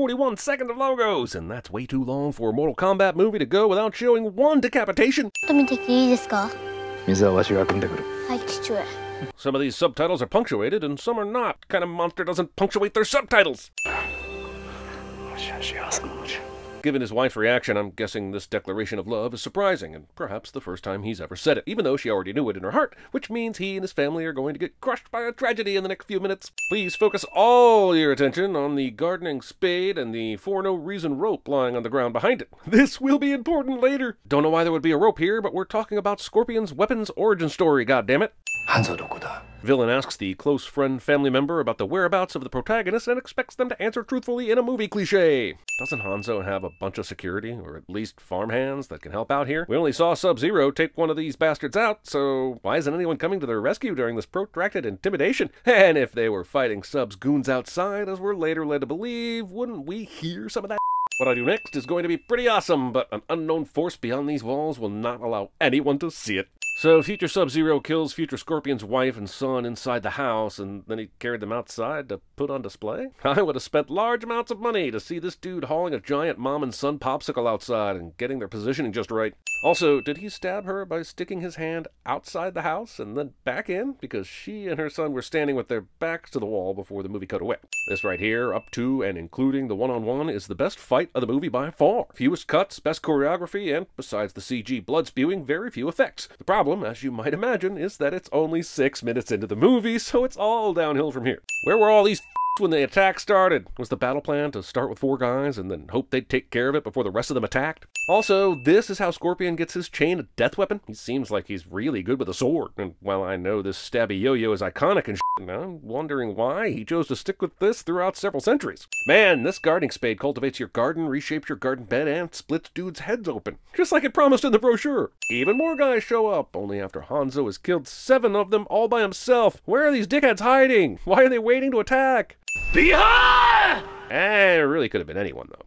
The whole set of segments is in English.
41 seconds of logos, and that's way too long for a Mortal Kombat movie to go without showing one decapitation. ちょっと見てきていいですか? 水はわしが汲んでくる。はい、父上。 Some of these subtitles are punctuated, and some are not. What kind of monster doesn't punctuate their subtitles? Given his wife's reaction, I'm guessing this declaration of love is surprising, and perhaps the first time he's ever said it, even though she already knew it in her heart, which means he and his family are going to get crushed by a tragedy in the next few minutes. Please focus all your attention on the gardening spade and the for-no-reason rope lying on the ground behind it. This will be important later. Don't know why there would be a rope here, but we're talking about Scorpion's weapons origin story, goddammit. Hanzo どこだ? Villain asks the close friend family member about the whereabouts of the protagonist and expects them to answer truthfully in a movie cliché. Doesn't Hanzo have a bunch of security, or at least farmhands, that can help out here? We only saw Sub-Zero take one of these bastards out, so why isn't anyone coming to their rescue during this protracted intimidation? And if they were fighting Sub's goons outside, as we're later led to believe, wouldn't we hear some of that? What I do next is going to be pretty awesome, but an unknown force beyond these walls will not allow anyone to see it. So future Sub-Zero kills future Scorpion's wife and son inside the house, and then he carried them outside to put on display? I would have spent large amounts of money to see this dude hauling a giant mom and son popsicle outside and getting their positioning just right. Also, did he stab her by sticking his hand outside the house and then back in? Because she and her son were standing with their backs to the wall before the movie cut away. This right here, up to and including the one-on-one, is the best fight of the movie by far. Fewest cuts, best choreography, and besides the CG blood spewing, very few effects. The problem, as you might imagine, is that it's only 6 minutes into the movie, so it's all downhill from here. Where were all these when the attack started? Was the battle plan to start with 4 guys and then hope they'd take care of it before the rest of them attacked? Also, this is how Scorpion gets his chain of death weapon. He seems like he's really good with a sword, and while I know this stabby yo-yo is iconic and shit, I'm wondering why he chose to stick with this throughout several centuries. Man, this gardening spade cultivates your garden, reshapes your garden bed, and splits dudes' heads open, just like it promised in the brochure. Even more guys show up, only after Hanzo has killed 7 of them all by himself. Where are these dickheads hiding? Why are they waiting to attack? Behind! It really could have been anyone, though.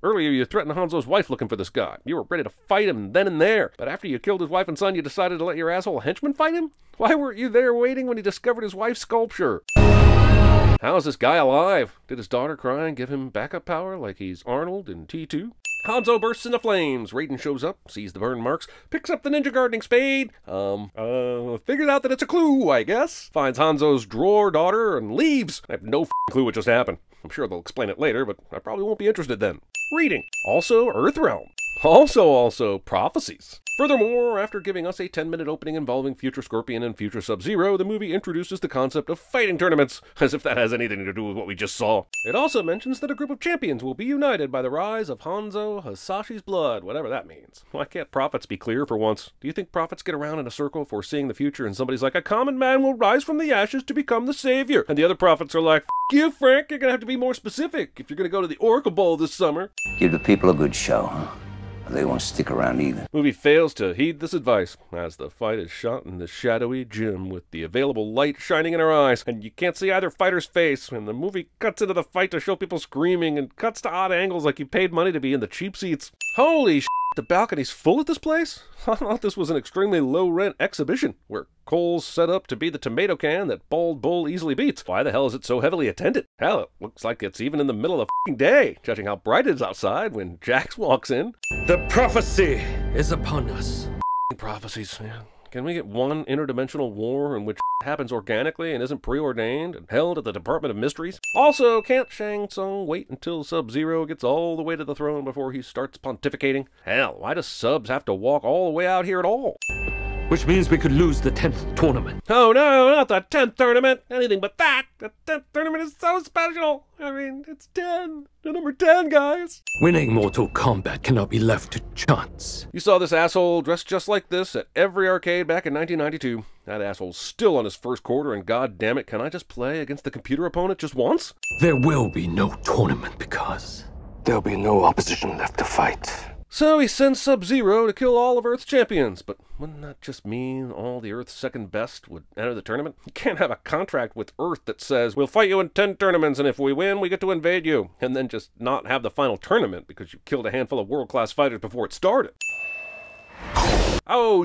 Earlier, you threatened Hanzo's wife looking for this guy. You were ready to fight him then and there. But after you killed his wife and son, you decided to let your asshole henchman fight him? Why weren't you there waiting when he discovered his wife's sculpture? How is this guy alive? Did his daughter cry and give him backup power like he's Arnold in T2? Hanzo bursts into flames. Raiden shows up, sees the burn marks, picks up the ninja gardening spade. Figured out that it's a clue, I guess. Finds Hanzo's drawer daughter and leaves. I have no clue what just happened. I'm sure they'll explain it later, but I probably won't be interested then. Reading. Also, Earthrealm. Also, prophecies. Furthermore, after giving us a 10-minute opening involving future Scorpion and future Sub-Zero, the movie introduces the concept of fighting tournaments, as if that has anything to do with what we just saw. It also mentions that a group of champions will be united by the rise of Hanzo Hasashi's blood, whatever that means. Why can't prophets be clear for once? Do you think prophets get around in a circle foreseeing the future and somebody's like, a common man will rise from the ashes to become the savior? And the other prophets are like, F you, Frank, you're gonna have to be more specific if you're gonna go to the Oracle Bowl this summer. Give the people a good show, huh? They won't stick around either. Movie fails to heed this advice, as the fight is shot in the shadowy gym with the available light shining in our eyes, and you can't see either fighter's face, and the movie cuts into the fight to show people screaming and cuts to odd angles like you paid money to be in the cheap seats. Holy shit, the balcony's full at this place? I thought this was an extremely low-rent exhibition, where Cole's set up to be the tomato can that Bald Bull easily beats. Why the hell is it so heavily attended? Hell, it looks like it's even in the middle of the day, judging how bright it is outside when Jax walks in. The prophecy is upon us. Prophecies, man. Can we get one interdimensional war in which happens organically and isn't preordained and held at the Department of Mysteries? Also, can't Shang Tsung wait until Sub-Zero gets all the way to the throne before he starts pontificating? Hell, why does Subs have to walk all the way out here at all? Which means we could lose the 10th tournament. Oh no, not the 10th tournament! Anything but that! The 10th tournament is so special! I mean, it's 10. The number 10, guys! Winning Mortal Kombat cannot be left to chance. You saw this asshole dressed just like this at every arcade back in 1992. That asshole's still on his first quarter, and god damn it, can I just play against the computer opponent just once? There will be no tournament because there'll be no opposition left to fight. So he sends Sub-Zero to kill all of Earth's champions, but wouldn't that just mean all the Earth's second best would enter the tournament? You can't have a contract with Earth that says, we'll fight you in 10 tournaments, and if we win, we get to invade you, and then just not have the final tournament because you killed a handful of world-class fighters before it started. Oh,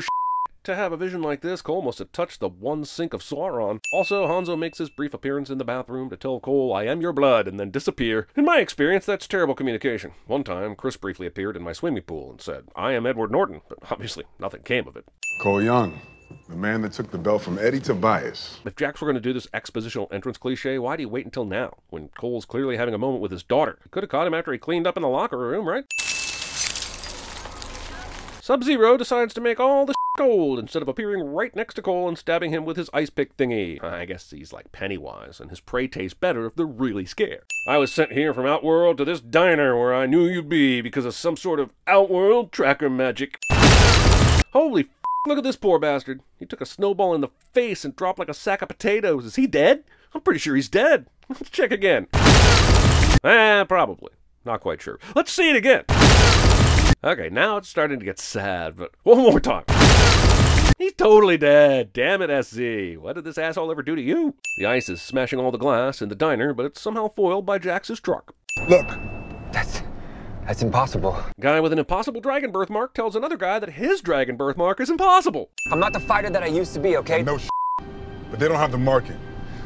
to have a vision like this, Cole must have touched the one sink of Sauron. Also, Hanzo makes his brief appearance in the bathroom to tell Cole, "I am your blood," and then disappear. In my experience, that's terrible communication. One time, Chris briefly appeared in my swimming pool and said, "I am Edward Norton," but obviously nothing came of it. Cole Young, the man that took the belt from Eddie Tobias. If Jax were going to do this expositional entrance cliche, why'd he wait until now, when Cole's clearly having a moment with his daughter? He could have caught him after he cleaned up in the locker room, right? Sub-Zero decides to make all the gold instead of appearing right next to Cole and stabbing him with his ice pick thingy. I guess he's like Pennywise, and his prey tastes better if they're really scared. I was sent here from Outworld to this diner where I knew you'd be because of some sort of Outworld tracker magic. Holy f***, look at this poor bastard. He took a snowball in the face and dropped like a sack of potatoes. Is he dead? I'm pretty sure he's dead. Let's check again. Probably. Not quite sure. Let's see it again. Okay, now it's starting to get sad, but one more time. He's totally dead. Damn it, SZ. What did this asshole ever do to you? The ice is smashing all the glass in the diner, but it's somehow foiled by Jax's truck. Look. That's impossible. Guy with an impossible dragon birthmark tells another guy that his dragon birthmark is impossible. I'm not the fighter that I used to be, okay? No but they don't have the marking.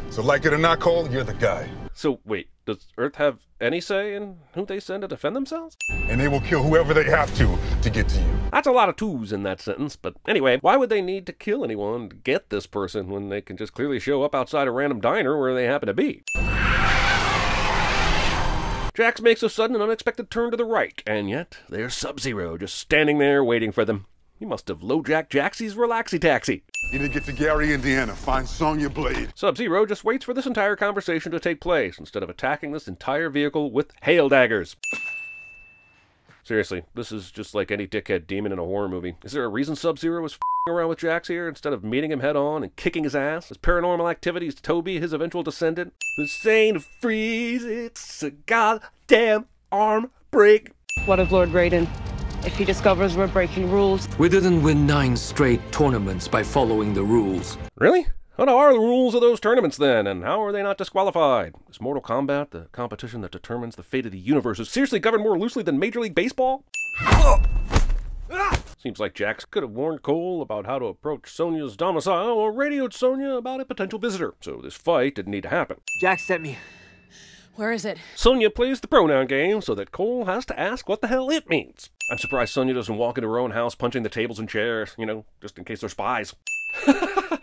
So like it or not, Cole, you're the guy. So wait, does Earth have any say in who they send to defend themselves? And they will kill whoever they have to get to you. That's a lot of twos in that sentence, but anyway, why would they need to kill anyone to get this person when they can just clearly show up outside a random diner where they happen to be? Jax makes a sudden and unexpected turn to the right, and yet there's Sub-Zero just standing there waiting for them. He must have low-jacked Jaxie's relaxy taxi. You need to get to Gary, Indiana. Find Sonya Blade. Sub-Zero just waits for this entire conversation to take place instead of attacking this entire vehicle with hail daggers. Seriously, this is just like any dickhead demon in a horror movie. Is there a reason Sub-Zero is f***ing around with Jax here instead of meeting him head-on and kicking his ass? Is Paranormal Activity's Toby his eventual descendant? This ain't a freeze, it's a goddamn arm break. What of Lord Raiden? If he discovers we're breaking rules. We didn't win 9 straight tournaments by following the rules. Really? What are the rules of those tournaments then, and how are they not disqualified? Is Mortal Kombat the competition that determines the fate of the universe is seriously governed more loosely than Major League Baseball? Seems like Jax could have warned Cole about how to approach Sonya's domicile or radioed Sonya about a potential visitor, so this fight didn't need to happen. Jax sent me. Where is it? Sonya plays the pronoun game so that Cole has to ask what the hell it means. I'm surprised Sonya doesn't walk into her own house punching the tables and chairs, you know, just in case they're spies.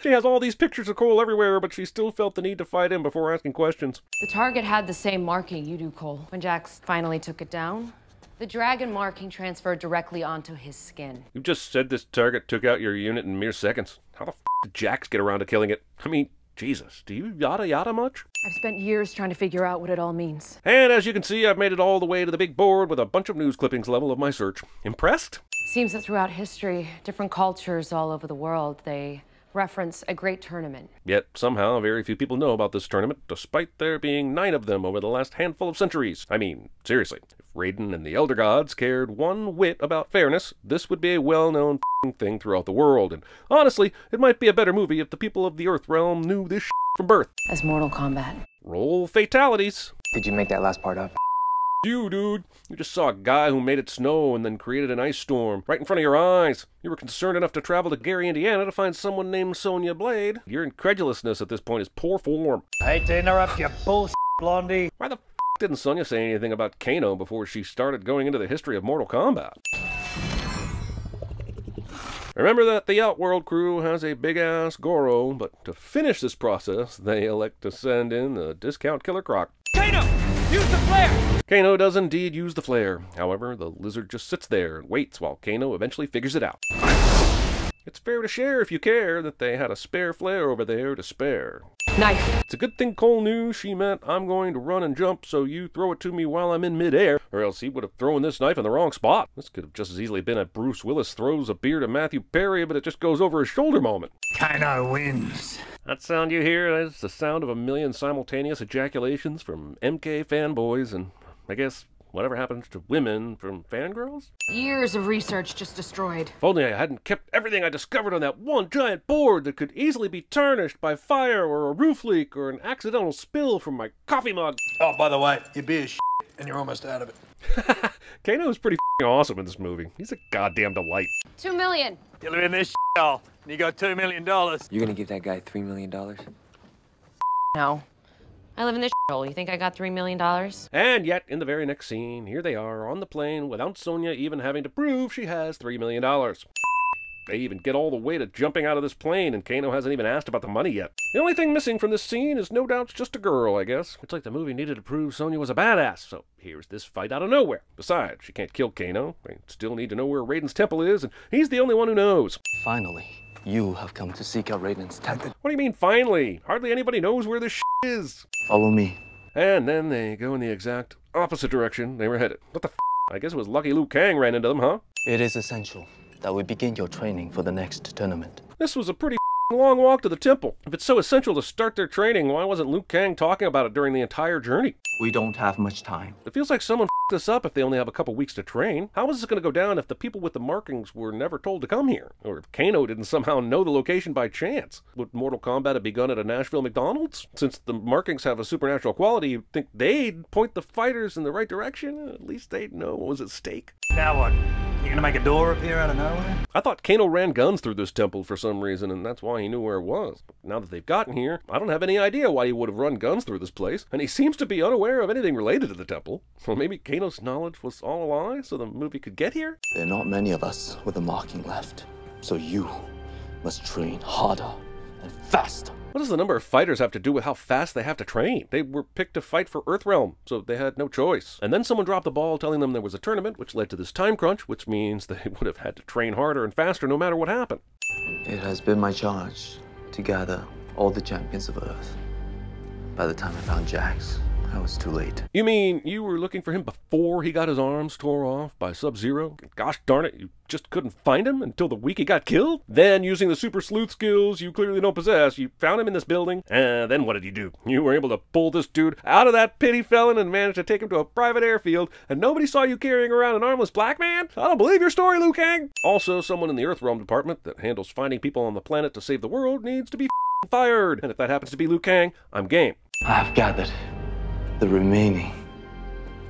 She has all these pictures of Cole everywhere, but she still felt the need to fight him before asking questions. The target had the same marking you do, Cole. When Jax finally took it down, the dragon marking transferred directly onto his skin. You just said this target took out your unit in mere seconds. How the f*** did Jax get around to killing it? I mean, Jesus, do you yada yada much? I've spent years trying to figure out what it all means. And as you can see, I've made it all the way to the big board with a bunch of news clippings level of my search. Impressed? Seems that throughout history, different cultures all over the world, they reference a great tournament. Yet, somehow, very few people know about this tournament, despite there being 9 of them over the last handful of centuries. I mean, seriously, if Raiden and the Elder Gods cared one whit about fairness, this would be a well-known thing throughout the world, and honestly, it might be a better movie if the people of the Earth Realm knew this from birth. As Mortal Kombat. Roll fatalities. Did you make that last part up? You, dude. You just saw a guy who made it snow and then created an ice storm right in front of your eyes. You were concerned enough to travel to Gary, Indiana to find someone named Sonya Blade. Your incredulousness at this point is poor form. I hate to interrupt you, bullshit, Blondie. Why the f*** didn't Sonya say anything about Kano before she started going into the history of Mortal Kombat? Remember that the Outworld crew has a big-ass Goro, but to finish this process, they elect to send in the discount Killer Croc. Kano, use the flare! Kano does indeed use the flare. However, the lizard just sits there and waits while Kano eventually figures it out. It's fair to share if you care that they had a spare flare over there to spare. Knife. It's a good thing Cole knew she meant I'm going to run and jump, so you throw it to me while I'm in midair, or else he would have thrown this knife in the wrong spot. This could have just as easily been a Bruce Willis throws a beer to Matthew Perry, but it just goes over his shoulder moment. Kano wins. That sound you hear is the sound of a million simultaneous ejaculations from MK fanboys, and I guess whatever happens to women from fangirls? Years of research just destroyed. If only I hadn't kept everything I discovered on that one giant board that could easily be tarnished by fire or a roof leak or an accidental spill from my coffee mug. Oh, by the way, your beer's shit, and you're almost out of it. Kano is pretty awesome in this movie. He's a goddamn delight. 2 million. You're in this shit, and you got $2 million. You're gonna give that guy $3 million? No. I live in this shithole. You think I got $3 million? And yet, in the very next scene, here they are on the plane without Sonya even having to prove she has $3 million. They even get all the way to jumping out of this plane, and Kano hasn't even asked about the money yet. The only thing missing from this scene is no doubt just a girl, I guess. It's like the movie needed to prove Sonya was a badass, so here's this fight out of nowhere. Besides, she can't kill Kano. They still need to know where Raiden's temple is, and he's the only one who knows. Finally, you have come to seek out Raiden's temple. What do you mean, finally? Hardly anybody knows where this is. Follow me. And then they go in the exact opposite direction they were headed. What the I guess it was lucky Liu Kang ran into them, huh? It is essential that we begin your training for the next tournament. This was a pretty long walk to the temple. If it's so essential to start their training, why wasn't Liu Kang talking about it during the entire journey? We don't have much time. It feels like someone this up if they only have a couple weeks to train. How is this going to go down if the people with the markings were never told to come here? Or if Kano didn't somehow know the location by chance? Would Mortal Kombat have begun at a Nashville McDonald's? Since the markings have a supernatural quality, you'd think they'd point the fighters in the right direction. At least they'd know what was at stake. Now what? You gonna make a door appear out of nowhere? I thought Kano ran guns through this temple for some reason, and that's why he knew where it was. But now that they've gotten here, I don't have any idea why he would have run guns through this place, and he seems to be unaware of anything related to the temple. So maybe Kano's knowledge was all a lie so the movie could get here? There are not many of us with a marking left, so you must train harder and faster. What does the number of fighters have to do with how fast they have to train? They were picked to fight for Earthrealm, so they had no choice. And then someone dropped the ball telling them there was a tournament, which led to this time crunch, which means they would have had to train harder and faster no matter what happened. It has been my charge to gather all the champions of Earth. By the time I found Jax, I was too late. You mean you were looking for him before he got his arms tore off by Sub-Zero? Gosh darn it, you just couldn't find him until the week he got killed? Then, using the super sleuth skills you clearly don't possess, you found him in this building, and then what did you do? You were able to pull this dude out of that pit he fell in and managed to take him to a private airfield, and nobody saw you carrying around an armless black man? I don't believe your story, Liu Kang! Also, someone in the Earthrealm department that handles finding people on the planet to save the world needs to be fired, and if that happens to be Liu Kang, I'm game. I have gathered the remaining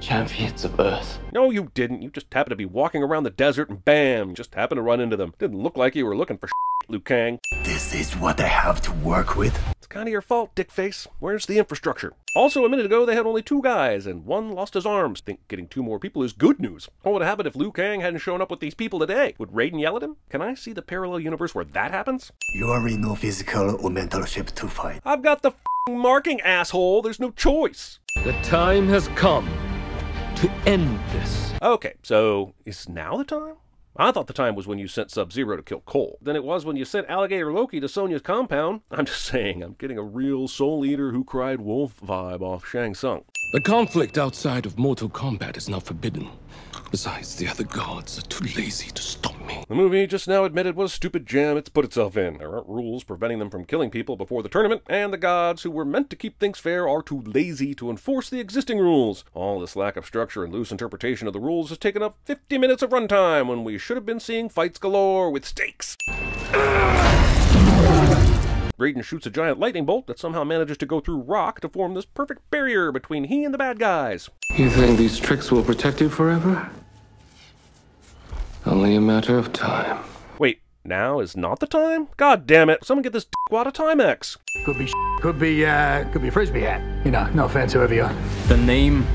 champions of Earth. No, you didn't. You just happened to be walking around the desert and bam, just happened to run into them. Didn't look like you were looking for Liu Kang. This is what I have to work with. It's kind of your fault, dickface. Where's the infrastructure? Also, a minute ago, they had only 2 guys, and one lost his arms. Think getting 2 more people is good news. What would have happened if Liu Kang hadn't shown up with these people today? Would Raiden yell at him? Can I see the parallel universe where that happens? You are in no physical or mental shape to fight. I've got the marking, asshole. There's no choice. The time has come to end this. Okay, so is now the time? I thought the time was when you sent Sub-Zero to kill Cole. Then it was when you sent Alligator Loki to Sonya's compound. I'm just saying, I'm getting a real Soul Eater Who Cried Wolf vibe off Shang Tsung. The conflict outside of Mortal Kombat is not forbidden. Besides, the other gods are too lazy to stop me. The movie just now admitted what a stupid jam it's put itself in. There aren't rules preventing them from killing people before the tournament, and the gods who were meant to keep things fair are too lazy to enforce the existing rules. All this lack of structure and loose interpretation of the rules has taken up 50 minutes of runtime when we should have been seeing fights galore with stakes. Raiden shoots a giant lightning bolt that somehow manages to go through rock to form this perfect barrier between he and the bad guys. You think these tricks will protect you forever? Only a matter of time. Wait, now is not the time? God damn it, someone get this out of Timex. Could be a frisbee hat. You know, no offense, whoever you are. The name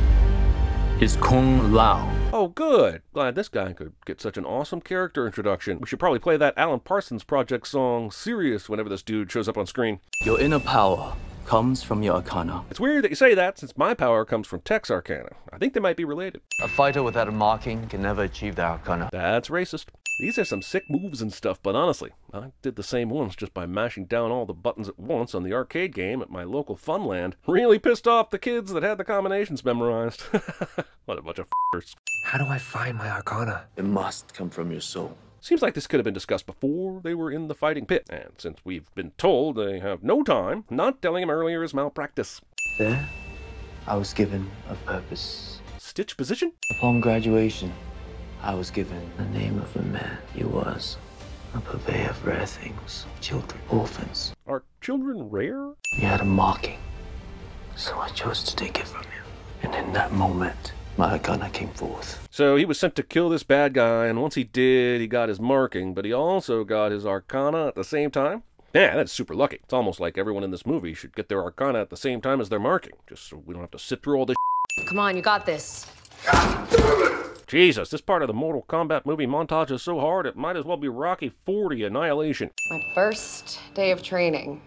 is Kung Lao. Oh, good. Glad this guy could get such an awesome character introduction. We should probably play that Alan Parsons Project song, Serious, whenever this dude shows up on screen. Your inner power comes from your arcana. It's weird that you say that, since my power comes from Tech's arcana. I think they might be related. A fighter without a marking can never achieve their arcana. That's racist. These are some sick moves and stuff, but honestly, I did the same once just by mashing down all the buttons at once on the arcade game at my local Funland. Really pissed off the kids that had the combinations memorized. What a bunch of f***ers. How do I find my arcana? It must come from your soul. Seems like this could have been discussed before they were in the fighting pit, and since we've been told they have no time, not telling him earlier is malpractice. There, I was given a purpose. Stitch position? Upon graduation, I was given the name of a man. He was a purveyor of rare things, children, orphans. Are children rare? He had a marking, so I chose to take it from him. And in that moment, my arcana came forth. So he was sent to kill this bad guy, and once he did, he got his marking, but he also got his arcana at the same time? Yeah, that's super lucky. It's almost like everyone in this movie should get their arcana at the same time as their marking, just so we don't have to sit through all this shit. Come on, you got this. Jesus, this part of the Mortal Kombat movie montage is so hard, it might as well be Rocky 40 Annihilation. My first day of training.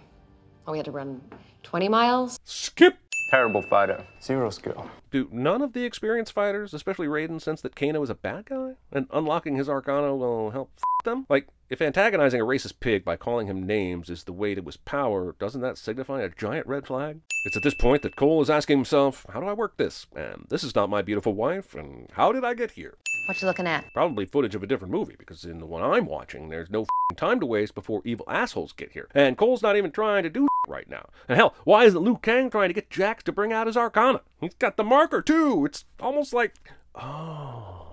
Oh, we had to run 20 miles? Skip! Terrible fighter. Zero skill. Do none of the experienced fighters, especially Raiden, sense that Kano is a bad guy? And unlocking his arcana will help them? Like, if antagonizing a racist pig by calling him names is the way to his power, doesn't that signify a giant red flag? It's at this point that Cole is asking himself, how do I work this? And this is not my beautiful wife, and how did I get here? What you looking at? Probably footage of a different movie, because in the one I'm watching, there's no time to waste before evil assholes get here. And Cole's not even trying to do right now. And hell, why isn't Liu Kang trying to get Jax to bring out his arcana? He's got the marker too. It's almost like, oh.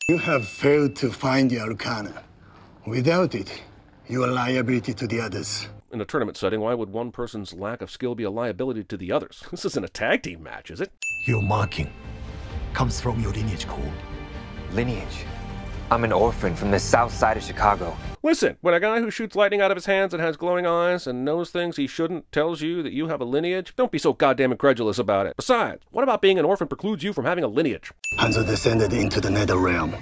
You have failed to find the arcana. Without it, you are a liability to the others. In a tournament setting, why would one person's lack of skill be a liability to the others? This isn't a tag team match, is it? Your marking comes from your lineage, Cole. Lineage? I'm an orphan from the south side of Chicago. Listen, when a guy who shoots lightning out of his hands and has glowing eyes and knows things he shouldn't tells you that you have a lineage, don't be so goddamn incredulous about it. Besides, what about being an orphan precludes you from having a lineage? Hanzo descended into the nether realm,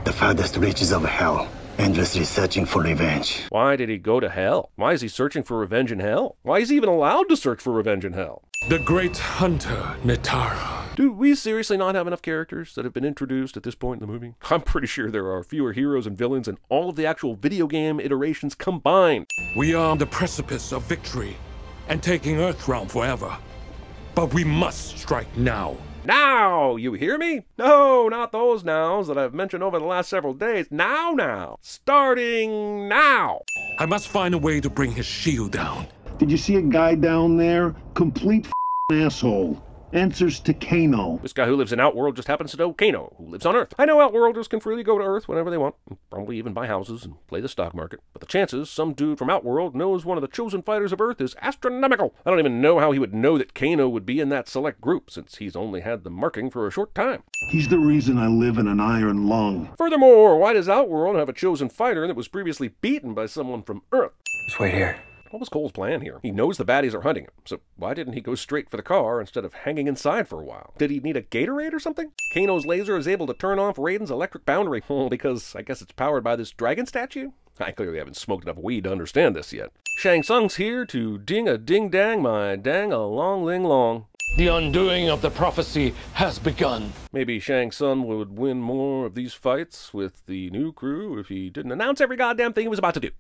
the farthest reaches of hell, endlessly searching for revenge. Why did he go to hell? Why is he searching for revenge in hell? Why is he even allowed to search for revenge in hell? The great hunter, Netara. Do we seriously not have enough characters that have been introduced at this point in the movie? I'm pretty sure there are fewer heroes and villains in all of the actual video game iterations combined. We are on the precipice of victory and taking Earthrealm forever. But we must strike now. Now! You hear me? No, not those nows that I've mentioned over the last several days. Now. Starting now. I must find a way to bring his shield down. Did you see a guy down there? Complete asshole. Answers to Kano. This guy who lives in Outworld just happens to know Kano, who lives on Earth. I know Outworlders can freely go to Earth whenever they want, and probably even buy houses and play the stock market. But the chances some dude from Outworld knows one of the chosen fighters of Earth is astronomical. I don't even know how he would know that Kano would be in that select group, since he's only had the marking for a short time. He's the reason I live in an iron lung. Furthermore, why does Outworld have a chosen fighter that was previously beaten by someone from Earth? Just wait here. What was Cole's plan here? He knows the baddies are hunting him, so why didn't he go straight for the car instead of hanging inside for a while? Did he need a Gatorade or something? Kano's laser is able to turn off Raiden's electric boundary, because I guess it's powered by this dragon statue? I clearly haven't smoked enough weed to understand this yet. Shang Tsung's here to ding a ding dang my dang a long ling long. The undoing of the prophecy has begun. Maybe Shang Tsung would win more of these fights with the new crew if he didn't announce every goddamn thing he was about to do.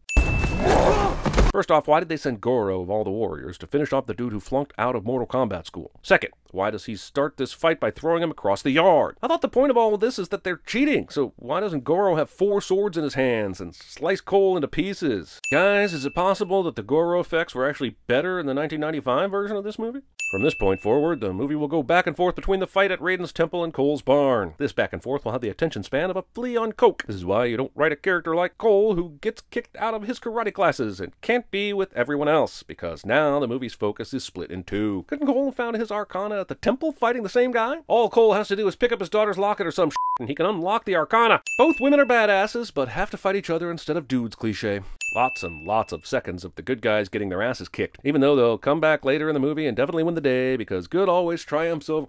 First off, why did they send Goro of all the warriors to finish off the dude who flunked out of Mortal Kombat school? Second, why does he start this fight by throwing him across the yard? I thought the point of all of this is that they're cheating, so why doesn't Goro have 4 swords in his hands and slice Cole into pieces? Guys, is it possible that the Goro effects were actually better in the 1995 version of this movie? From this point forward, the movie will go back and forth between the fight at Raiden's temple and Cole's barn. This back and forth will have the attention span of a flea on coke. This is why you don't write a character like Cole who gets kicked out of his karate classes and can't be with everyone else, because now the movie's focus is split in 2. Couldn't Cole have found his arcana at the temple fighting the same guy? All Cole has to do is pick up his daughter's locket or some shit and he can unlock the arcana. Both women are badasses, but have to fight each other instead of dudes cliché. Lots and lots of seconds of the good guys getting their asses kicked, even though they'll come back later in the movie and definitely win the day, because good always triumphs over...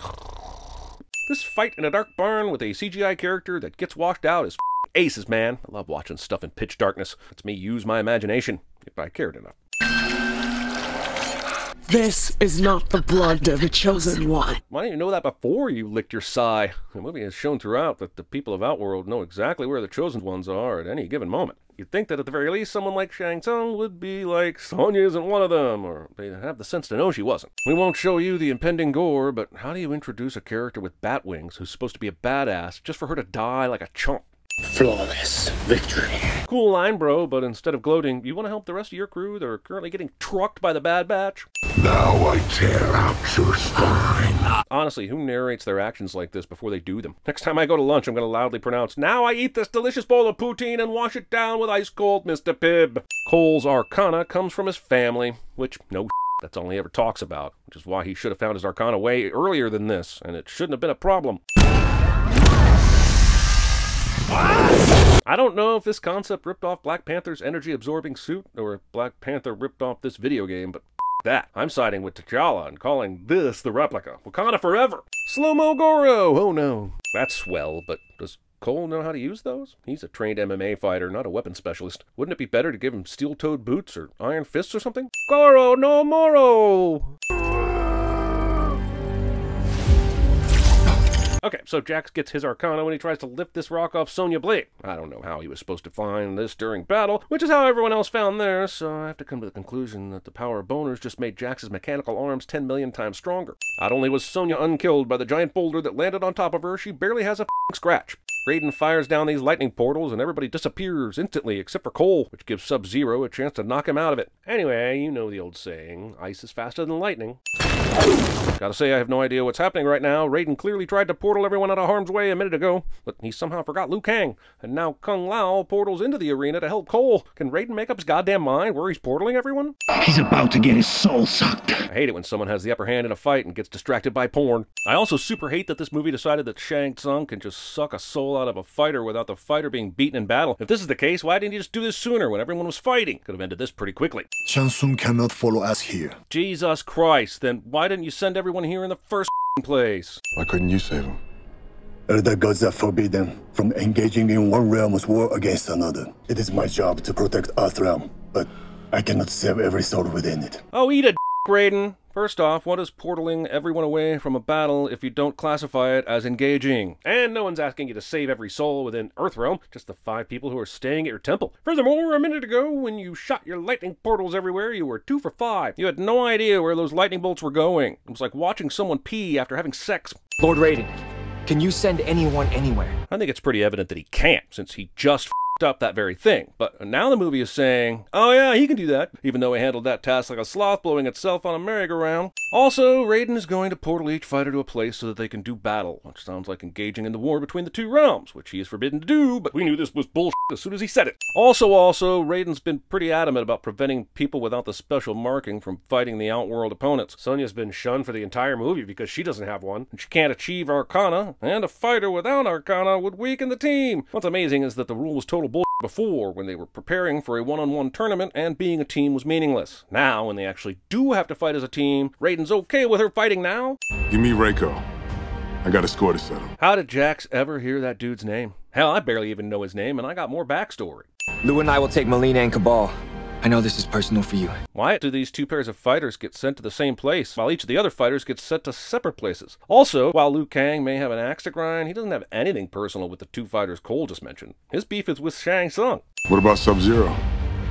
This fight in a dark barn with a CGI character that gets washed out is aces, man. I love watching stuff in pitch darkness. Lets me use my imagination, if I cared enough. This is not the blood of the chosen one. Why didn't you know that before you licked your sigh? The movie has shown throughout that the people of Outworld know exactly where the chosen ones are at any given moment. You'd think that at the very least someone like Shang Tsung would be like, Sonya isn't one of them, or they'd have the sense to know she wasn't. We won't show you the impending gore, but how do you introduce a character with bat wings who's supposed to be a badass just for her to die like a chump? Flawless victory. Cool line, bro, but instead of gloating, you want to help the rest of your crew that are currently getting trucked by the Bad Batch? Now I tear out your spine. Honestly, who narrates their actions like this before they do them? Next time I go to lunch, I'm going to loudly pronounce, "Now I eat this delicious bowl of poutine and wash it down with ice cold Mr. Pibb." Cole's arcana comes from his family, which, no that's all he ever talks about, which is why he should have found his arcana way earlier than this, and it shouldn't have been a problem. I don't know if this concept ripped off Black Panther's energy-absorbing suit, or if Black Panther ripped off this video game, but that. I'm siding with T'Challa and calling this the replica. Wakanda forever! Slow-mo Goro! Oh no. That's swell, but does Cole know how to use those? He's a trained MMA fighter, not a weapon specialist. Wouldn't it be better to give him steel-toed boots or iron fists or something? Goro no Moro! Okay, so Jax gets his Arcana when he tries to lift this rock off Sonya Blade. I don't know how he was supposed to find this during battle, which is how everyone else found theirs, so I have to come to the conclusion that the power of boners just made Jax's mechanical arms 10 million times stronger. Not only was Sonya unkilled by the giant boulder that landed on top of her, she barely has a f***ing scratch. Raiden fires down these lightning portals and everybody disappears instantly except for Cole, which gives Sub-Zero a chance to knock him out of it. Anyway, you know the old saying, ice is faster than lightning. Gotta say, I have no idea what's happening right now. Raiden clearly tried to portal everyone out of harm's way a minute ago, but he somehow forgot Liu Kang, and now Kung Lao portals into the arena to help Cole. Can Raiden make up his goddamn mind where he's portaling everyone? He's about to get his soul sucked. I hate it when someone has the upper hand in a fight and gets distracted by porn. I also super hate that this movie decided that Shang Tsung can just suck a soul out of a fighter without the fighter being beaten in battle. If this is the case, why didn't he just do this sooner when everyone was fighting? Could have ended this pretty quickly. Shang Tsung cannot follow us here. Jesus Christ, then why didn't you send everyone here in the first place? Why couldn't you save him? Elder gods are forbidden from engaging in one realm's war against another. It is my job to protect Earthrealm, but I cannot save every soul within it. Oh, eat a d***, Raiden. First off, what is portaling everyone away from a battle if you don't classify it as engaging? And no one's asking you to save every soul within Earthrealm, just the 5 people who are staying at your temple. Furthermore, a minute ago, when you shot your lightning portals everywhere, you were 2 for 5. You had no idea where those lightning bolts were going. It was like watching someone pee after having sex. Lord Raiden, can you send anyone anywhere? I think it's pretty evident that he can't, since he just up that very thing. But now the movie is saying, oh yeah, he can do that, even though he handled that task like a sloth blowing itself on a merry-go-round. Also, Raiden is going to portal each fighter to a place so that they can do battle, which sounds like engaging in the war between the 2 realms, which he is forbidden to do, but we knew this was bullshit as soon as he said it. Also, Raiden's been pretty adamant about preventing people without the special marking from fighting the Outworld opponents. Sonya's been shunned for the entire movie because she doesn't have one, and she can't achieve Arcana, and a fighter without Arcana would weaken the team. What's amazing is that the rule was total bullshit before, when they were preparing for a one-on-one tournament and being a team was meaningless. Now, when they actually do have to fight as a team, Raiden's okay with her fighting now? Give me Reiko. I got a score to settle. How did Jax ever hear that dude's name? Hell, I barely even know his name, and I got more backstory. Liu and I will take Mileena and Cabal. I know this is personal for you. Why do these 2 pairs of fighters get sent to the same place, while each of the other fighters gets sent to separate places? Also, while Liu Kang may have an axe to grind, he doesn't have anything personal with the 2 fighters Cole just mentioned. His beef is with Shang Tsung. What about Sub-Zero?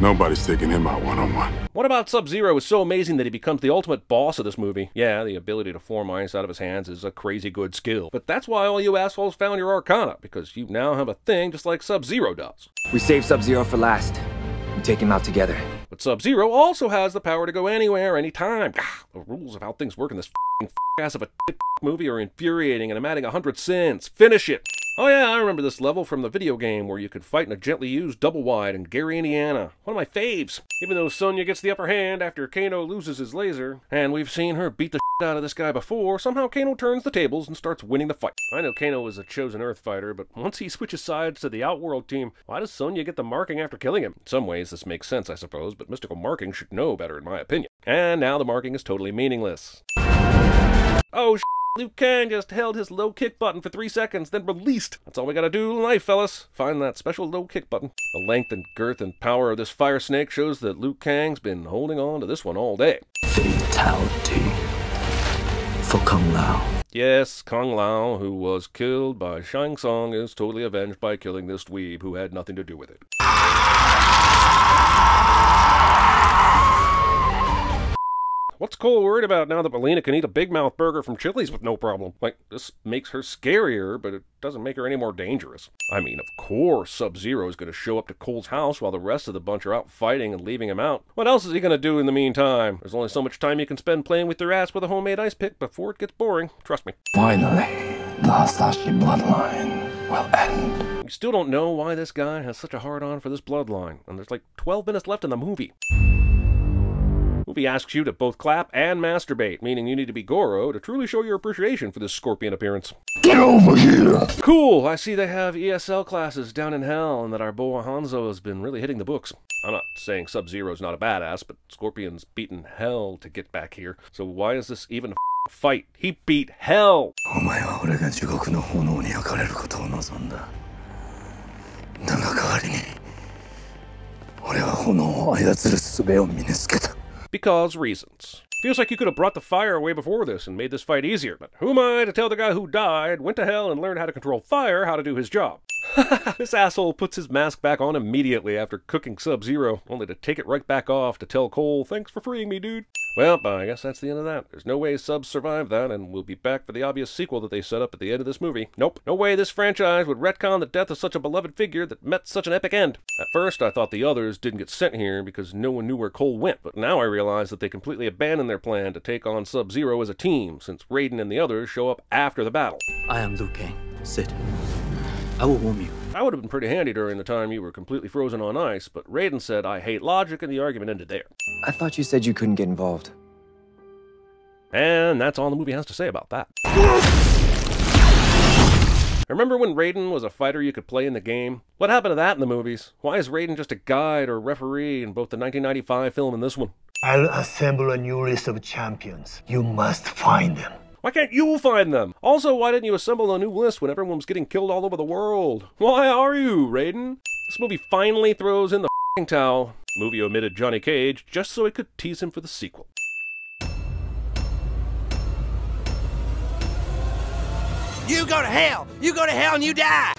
Nobody's taking him out one-on-one. What about Sub-Zero is so amazing that he becomes the ultimate boss of this movie? Yeah, the ability to form ice out of his hands is a crazy good skill. But that's why all you assholes found your Arcana, because you now have a thing just like Sub-Zero does. We saved Sub-Zero for last. We take him out together. But Sub-Zero also has the power to go anywhere, anytime. The rules of how things work in this ass of a movie are infuriating, and I'm adding 100 sins. Finish it! Oh yeah, I remember this level from the video game where you could fight in a gently used double wide in Gary, Indiana. One of my faves. Even though Sonya gets the upper hand after Kano loses his laser, and we've seen her beat the out of this guy before, somehow Kano turns the tables and starts winning the fight. I know Kano was a chosen Earth fighter, but once he switches sides to the Outworld team, why does Sonya get the marking after killing him? In some ways this makes sense, I suppose, but mystical marking should know better in my opinion. And now the marking is totally meaningless. Oh, Liu Kang just held his low kick button for 3 seconds, then released. That's all we gotta do in life, fellas. Find that special low kick button. The length and girth and power of this fire snake shows that Liu Kang's been holding on to this one all day. Fatality for Kung Lao. Yes, Kung Lao, who was killed by Shang Tsung, is totally avenged by killing this dweeb who had nothing to do with it. What's Cole worried about now that Mileena can eat a Big Mouth burger from Chili's with no problem? Like, this makes her scarier, but it doesn't make her any more dangerous. I mean, of course Sub-Zero is going to show up to Cole's house while the rest of the bunch are out fighting and leaving him out. What else is he going to do in the meantime? There's only so much time you can spend playing with your ass with a homemade ice pick before it gets boring. Trust me. Finally, the Hasashi bloodline will end. You still don't know why this guy has such a hard-on for this bloodline, and there's like 12 minutes left in the movie. Who movie asks you to both clap and masturbate, meaning you need to be Goro to truly show your appreciation for this scorpion appearance. Get over here! Cool, I see they have ESL classes down in hell and that our boy Hanzo has been really hitting the books. I'm not saying Sub-Zero's not a badass, but Scorpion's beaten hell to get back here. So why is this even a fight? He beat hell! Because reasons. Feels like you could have brought the fire away before this and made this fight easier, but who am I to tell the guy who died, went to hell, and learned how to control fire how to do his job? This asshole puts his mask back on immediately after cooking Sub-Zero, only to take it right back off to tell Cole, "Thanks for freeing me, dude." Well, I guess that's the end of that. There's no way Subs survived that, and we'll be back for the obvious sequel that they set up at the end of this movie. Nope, no way this franchise would retcon the death of such a beloved figure that met such an epic end. At first, I thought the others didn't get sent here because no one knew where Cole went, but now I realize that they completely abandoned their plan to take on Sub-Zero as a team, since Raiden and the others show up after the battle. I am Liu Kang. Sit. I will warm you. That would have been pretty handy during the time you were completely frozen on ice, but Raiden said I hate logic and the argument ended there. I thought you said you couldn't get involved. And that's all the movie has to say about that. Remember when Raiden was a fighter you could play in the game? What happened to that in the movies? Why is Raiden just a guide or referee in both the 1995 film and this one? I'll assemble a new list of champions. You must find them. Why can't you find them? Also, why didn't you assemble a new list when everyone was getting killed all over the world? Why are you, Raiden? This movie finally throws in the f***ing towel. The movie omitted Johnny Cage just so it could tease him for the sequel. You go to hell! You go to hell and you die!